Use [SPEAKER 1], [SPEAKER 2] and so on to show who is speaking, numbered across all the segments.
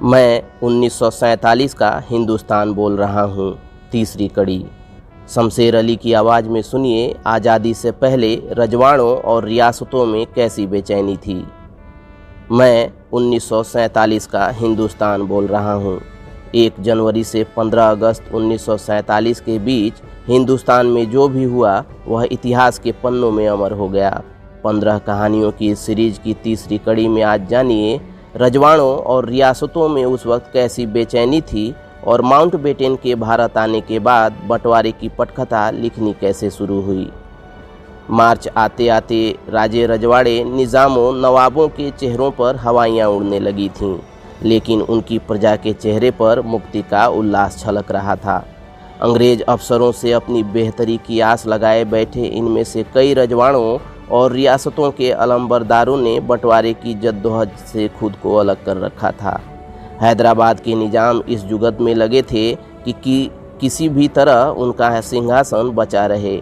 [SPEAKER 1] मैं 1947 का हिंदुस्तान बोल रहा हूँ। तीसरी कड़ी। शमशेर अली की आवाज़ में सुनिए, आज़ादी से पहले रजवाड़ों और रियासतों में कैसी बेचैनी थी। मैं 1947 का हिंदुस्तान बोल रहा हूँ। 1 जनवरी से 15 अगस्त 1947 के बीच हिंदुस्तान में जो भी हुआ वह इतिहास के पन्नों में अमर हो गया। 15 कहानियों की इस सीरीज की तीसरी कड़ी में आज जानिए रजवाड़ों और रियासतों में उस वक्त कैसी बेचैनी थी और माउंटबेटन के भारत आने के बाद बंटवारे की पटकथा लिखनी कैसे शुरू हुई। मार्च आते आते राजे रजवाड़े निज़ामों नवाबों के चेहरों पर हवाइयाँ उड़ने लगी थीं, लेकिन उनकी प्रजा के चेहरे पर मुक्ति का उल्लास छलक रहा था। अंग्रेज अफसरों से अपनी बेहतरी की आस लगाए बैठे इनमें से कई रजवाड़ों और रियासतों के अलंबरदारों ने बंटवारे की जद्दोजहद से खुद को अलग कर रखा था। हैदराबाद के निजाम इस जुगत में लगे थे कि किसी भी तरह उनका सिंहासन बचा रहे।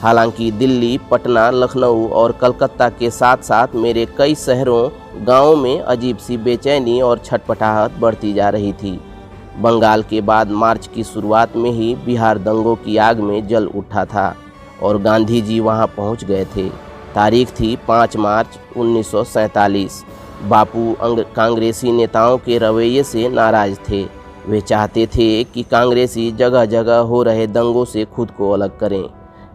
[SPEAKER 1] हालांकि दिल्ली, पटना, लखनऊ और कलकत्ता के साथ साथ मेरे कई शहरों, गांवों में अजीब सी बेचैनी और छटपटाहट बढ़ती जा रही थी। बंगाल के बाद मार्च की शुरुआत में ही बिहार दंगों की आग में जल उठा था और गांधी जी वहां पहुंच गए थे। तारीख थी 5 मार्च 1947। बापू कांग्रेसी नेताओं के रवैये से नाराज थे। वे चाहते थे कि कांग्रेसी जगह जगह हो रहे दंगों से खुद को अलग करें।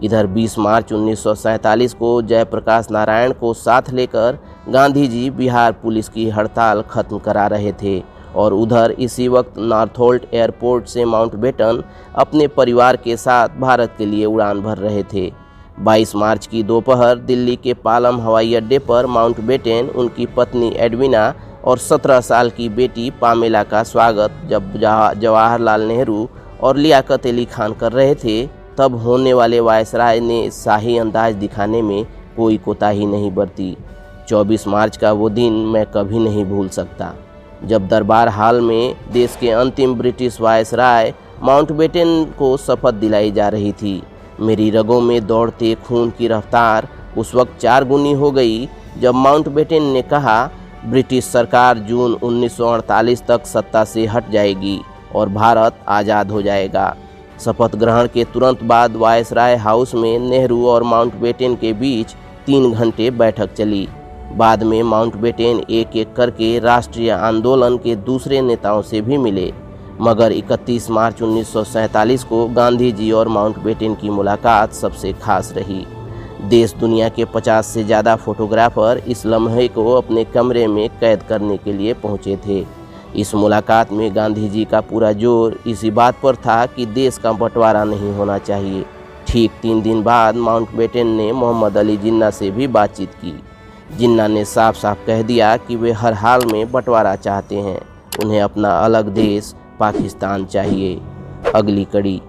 [SPEAKER 1] इधर 20 मार्च 1947 को जयप्रकाश नारायण को साथ लेकर गांधी जी बिहार पुलिस की हड़ताल खत्म करा रहे थे और उधर इसी वक्त नॉर्थोल्ट एयरपोर्ट से माउंटबेटन अपने परिवार के साथ भारत के लिए उड़ान भर रहे थे। 22 मार्च की दोपहर दिल्ली के पालम हवाई अड्डे पर माउंटबेटन उनकी पत्नी एडविना और 17 साल की बेटी पामेला का स्वागत जब जवाहरलाल नेहरू और लियाकत अली खान कर रहे थे, तब होने वाले वायसराय ने शाही अंदाज दिखाने में कोई कोताही नहीं बरती। 24 मार्च का वो दिन मैं कभी नहीं भूल सकता, जब दरबार हाल में देश के अंतिम ब्रिटिश वायसराय माउंटबेटन को शपथ दिलाई जा रही थी। मेरी रगों में दौड़ते खून की रफ्तार उस वक्त 4 गुनी हो गई जब माउंटबेटन ने कहा, ब्रिटिश सरकार जून 1948 तक सत्ता से हट जाएगी और भारत आज़ाद हो जाएगा। शपथ ग्रहण के तुरंत बाद वायसराय हाउस में नेहरू और माउंटबेटन के बीच 3 घंटे बैठक चली। बाद में माउंटबेटन एक एक करके राष्ट्रीय आंदोलन के दूसरे नेताओं से भी मिले, मगर 31 मार्च 1947 को गांधी जी और माउंटबेटन की मुलाकात सबसे खास रही। देश दुनिया के 50 से ज़्यादा फोटोग्राफर इस लम्हे को अपने कमरे में कैद करने के लिए पहुंचे थे। इस मुलाकात में गांधी जी का पूरा जोर इसी बात पर था कि देश का बंटवारा नहीं होना चाहिए। ठीक 3 दिन बाद माउंटबेटन ने मोहम्मद अली जिन्ना से भी बातचीत की। जिन्ना ने साफ साफ कह दिया कि वे हर हाल में बंटवारा चाहते हैं, उन्हें अपना अलग देश पाकिस्तान चाहिए। अगली कड़ी।